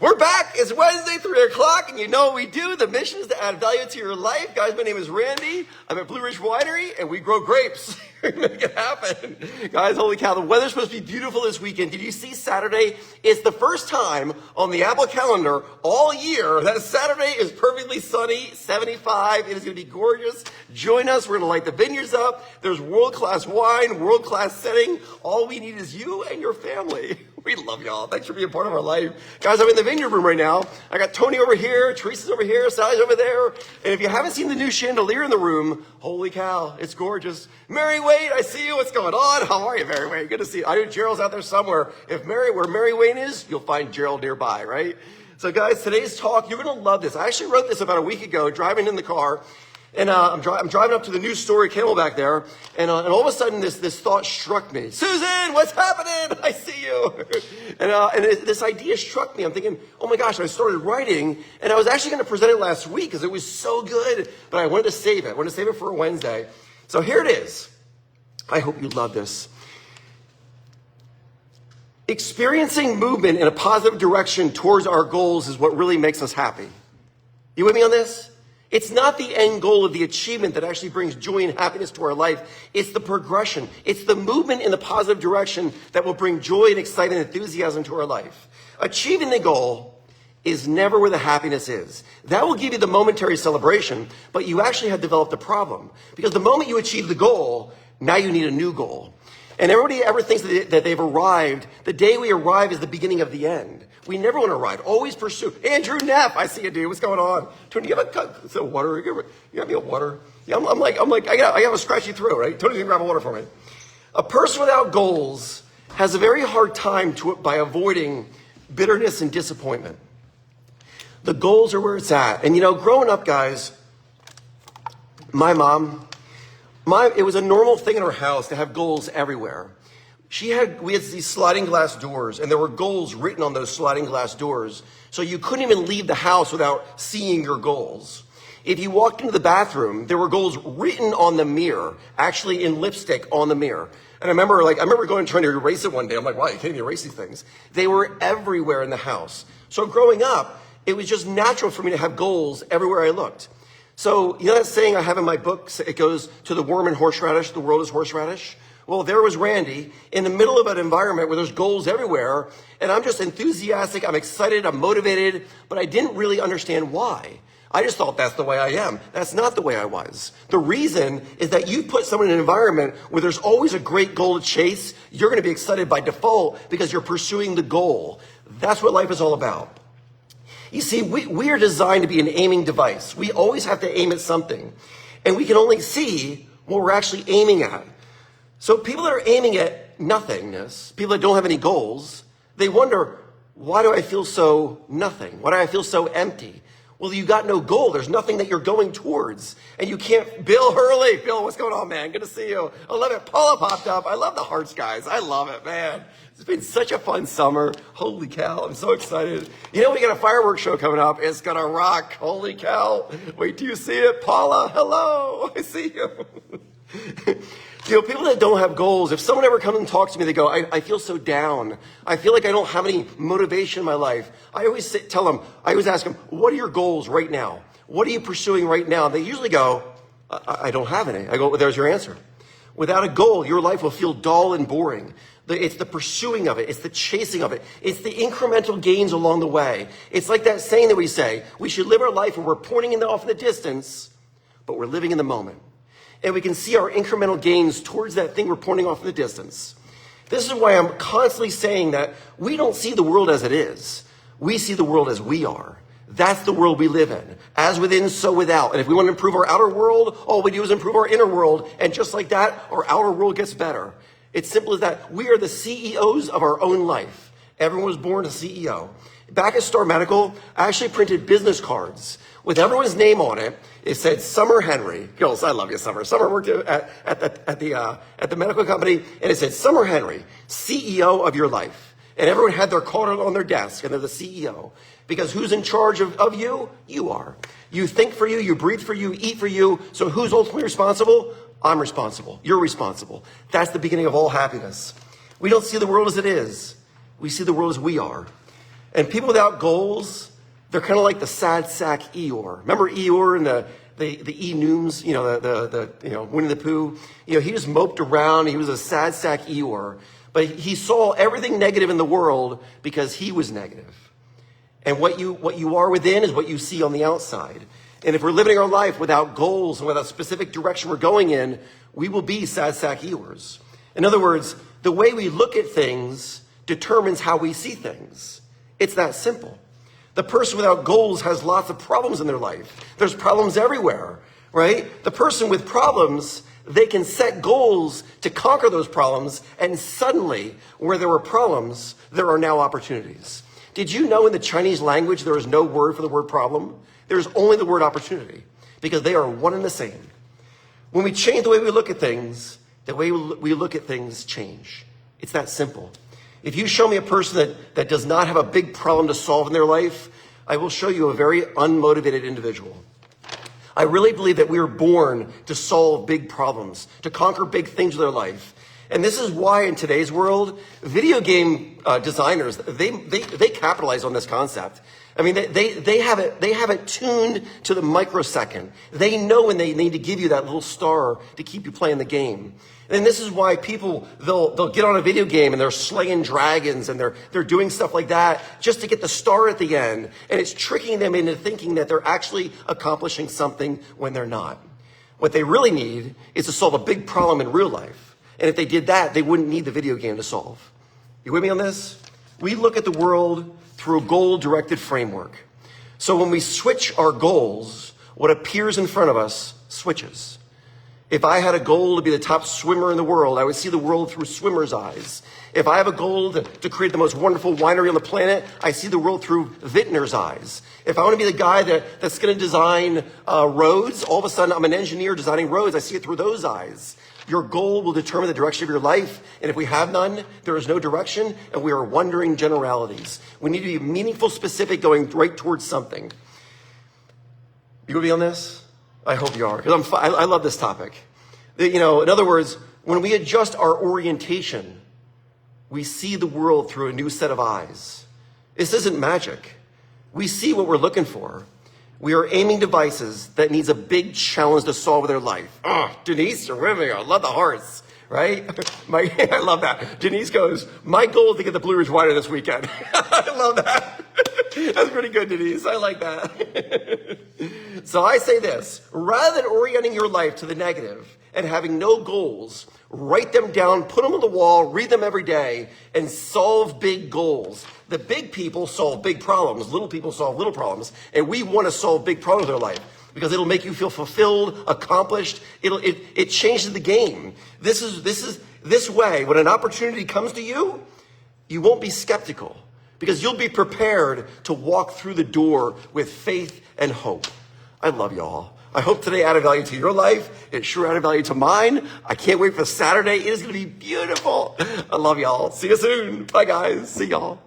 We're back. It's Wednesday, 3 o'clock, and you know what we do. The mission is to add value to your life. Guys, my name is Randy. I'm at Blue Ridge Winery, and we grow grapes. Make it happen. Guys, holy cow, the weather's supposed to be beautiful this weekend. Did you see Saturday? It's the first time on the Apple calendar all year that Saturday is perfectly sunny, 75. It is going to be gorgeous. Join us. We're going to light the vineyards up. There's world-class wine, world-class setting. All we need is you and your family. We love y'all. Thanks for being part of our life. Guys, I'm in the vineyard room right now. I got Tony over here, Teresa's over here, Sally's over there. And if you haven't seen the new chandelier in the room, holy cow, it's gorgeous. Mary Wayne, I see you. What's going on? How are you, Mary Wayne? Good to see you. I know Gerald's out there somewhere. Where Mary Wayne is, you'll find Gerald nearby, right? So guys, today's talk, you're going to love this. I actually wrote this about a week ago, driving in the car. And I'm driving up to the news store at Camelback there, and all of a sudden this thought struck me. Susan, what's happening? I see you. And this idea struck me. I'm thinking, oh my gosh, I started writing, and I was actually going to present it last week because it was so good, but I wanted to save it. I wanted to save it for a Wednesday. So here it is. I hope you love this. Experiencing movement in a positive direction towards our goals is what really makes us happy. You with me on this? It's not the end goal of the achievement that actually brings joy and happiness to our life. It's the progression. It's the movement in the positive direction that will bring joy and excitement and enthusiasm to our life. Achieving the goal is never where the happiness is. That will give you the momentary celebration, but you actually have developed a problem. Because the moment you achieve the goal, now you need a new goal. And everybody ever thinks that they've arrived. The day we arrive is the beginning of the end. We never want to arrive. Always pursue. Andrew Neff, I see you, dude. What's going on? Tony, you have a water? You got me a water? Yeah, I'm like, I got a scratchy throat, right? Tony's gonna grab a water for me. A person without goals has a very hard time by avoiding bitterness and disappointment. The goals are where it's at. And growing up, guys, my mom, it was a normal thing in her house to have goals everywhere. We had these sliding glass doors, and there were goals written on those sliding glass doors. So you couldn't even leave the house without seeing your goals. If you walked into the bathroom, there were goals written on the mirror, actually in lipstick on the mirror. And I remember going and trying to erase it one day. I'm like, wow, you can't even erase these things. They were everywhere in the house. So growing up, it was just natural for me to have goals everywhere I looked. So, that saying I have in my book, it goes to the worm and horseradish, the world is horseradish. Well, there was Randy in the middle of an environment where there's goals everywhere, and I'm just enthusiastic, I'm excited, I'm motivated, but I didn't really understand why. I just thought that's the way I am. That's not the way I was. The reason is that you put someone in an environment where there's always a great goal to chase, you're going to be excited by default because you're pursuing the goal. That's what life is all about. You see, we are designed to be an aiming device. We always have to aim at something, and we can only see what we're actually aiming at. So people that are aiming at nothingness, people that don't have any goals, they wonder, why do I feel so nothing? Why do I feel so empty? Well, you got no goal. There's nothing that you're going towards. And you can't, Bill Hurley. Bill, what's going on, man? Good to see you. I love it. Paula popped up. I love the hearts, guys. I love it, man. It's been such a fun summer. Holy cow. I'm so excited. We got a fireworks show coming up. It's going to rock. Holy cow. Wait till you see it. Paula, hello. I see you. People that don't have goals, if someone ever comes and talks to me, they go, I feel so down. I feel like I don't have any motivation in my life. I always ask them, what are your goals right now? What are you pursuing right now? They usually go, I don't have any. I go, well, there's your answer. Without a goal, your life will feel dull and boring. It's the pursuing of it. It's the chasing of it. It's the incremental gains along the way. It's like that saying that we say, we should live our life where we're pointing off in the distance, but we're living in the moment. And we can see our incremental gains towards that thing we're pointing off in the distance. This is why I'm constantly saying that we don't see the world as it is. We see the world as we are. That's the world we live in. As within, so without. And if we want to improve our outer world, all we do is improve our inner world. And just like that, our outer world gets better. It's simple as that. We are the CEOs of our own life. Everyone was born a CEO. Back at Star Medical, I actually printed business cards with everyone's name on it. It said Summer Henry. Girls, I love you, Summer. Summer worked at the medical company, and it said Summer Henry, CEO of your life. And everyone had their card on their desk, and they're the CEO. Because who's in charge of you? You are. You think for you, you breathe for you, eat for you. So who's ultimately responsible? I'm responsible. You're responsible. That's the beginning of all happiness. We don't see the world as it is. We see the world as we are. And people without goals, they're kind of like the sad sack Eeyore. Remember Eeyore and the E-Nooms, Winnie the Pooh? He just moped around. He was a sad sack Eeyore. But he saw everything negative in the world because he was negative. And what you are within is what you see on the outside. And if we're living our life without goals and without a specific direction we're going in, we will be sad sack Eeyores. In other words, the way we look at things determines how we see things. It's that simple. The person without goals has lots of problems in their life. There's problems everywhere, right? The person with problems, they can set goals to conquer those problems, and suddenly, where there were problems, there are now opportunities. Did you know in the Chinese language there is no word for the word problem? There's only the word opportunity, because they are one and the same. When we change the way we look at things, the way we look at things change. It's that simple. If you show me a person that does not have a big problem to solve in their life, I will show you a very unmotivated individual. I really believe that we are born to solve big problems, to conquer big things with our life. And this is why in today's world, video game designers, they capitalize on this concept. I mean, they have it tuned to the microsecond. They know when they need to give you that little star to keep you playing the game. And this is why people, they'll get on a video game and they're slaying dragons and they're doing stuff like that just to get the star at the end. And it's tricking them into thinking that they're actually accomplishing something when they're not. What they really need is to solve a big problem in real life. And if they did that, they wouldn't need the video game to solve. You with me on this? We look at the world through a goal-directed framework. So when we switch our goals, what appears in front of us switches. If I had a goal to be the top swimmer in the world, I would see the world through swimmer's eyes. If I have a goal to create the most wonderful winery on the planet, I see the world through vintner's eyes. If I want to be the guy that's going to design roads, all of a sudden I'm an engineer designing roads. I see it through those eyes. Your goal will determine the direction of your life. And if we have none, there is no direction, and we are wandering generalities. We need to be meaningful, specific, going right towards something. You going to be on this? I hope you are, because I love this topic. In other words, when we adjust our orientation, we see the world through a new set of eyes. This isn't magic. We see what we're looking for. We are aiming devices that needs a big challenge to solve with their life. Oh, Denise, you're with me. I love the hearts, right? I love that. Denise goes, my goal is to get the Blue Ridge Winery this weekend. I love that. That's pretty good, Denise. I like that. So I say this, rather than orienting your life to the negative and having no goals, write them down, put them on the wall, read them every day, and solve big goals. The big people solve big problems. Little people solve little problems. And we want to solve big problems in our life because it'll make you feel fulfilled, accomplished. It changes the game. This way, when an opportunity comes to you, you won't be skeptical because you'll be prepared to walk through the door with faith and hope. I love y'all. I hope today added value to your life. It sure added value to mine. I can't wait for Saturday. It is going to be beautiful. I love y'all. See you soon. Bye, guys. See y'all.